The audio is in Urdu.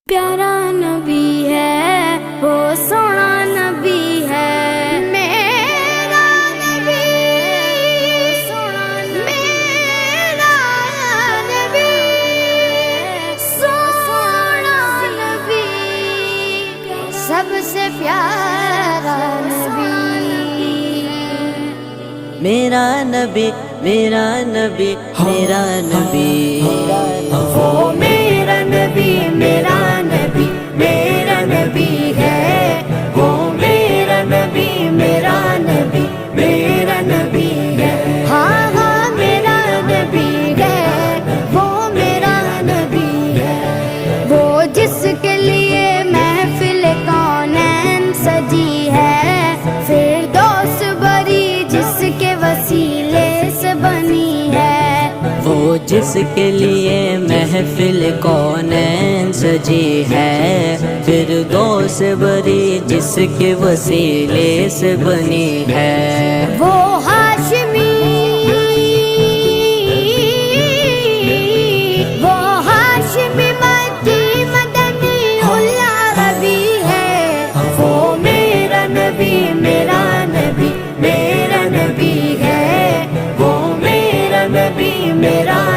پیارا نبی ہے وہ سونا نبی ہے میرا نبی میرا نبی سونا نبی سب سے پیارا نبی میرا نبی میرا نبی میرا نبی وہ میرا نبی میرا نبی میرا نبی ہے وہ میرا نبی میرا نبی میرا نبی ہے ہاں ہاں میرا نبی ہے وہ میرا نبی ہے وہ جس کے لیے محفل کونین سجی ہے فردوس بری جس کے وسیلے سے بنی ہے وہ جس کے لیے محفل کونین سجی ہے فردوس بری جس کے وسیلے سے بنی ہے وہ ہاشمی مکی مدنی العربی ہے وہ میرا نبی میرا نبی میرا نبی ہے وہ میرا نبی میرا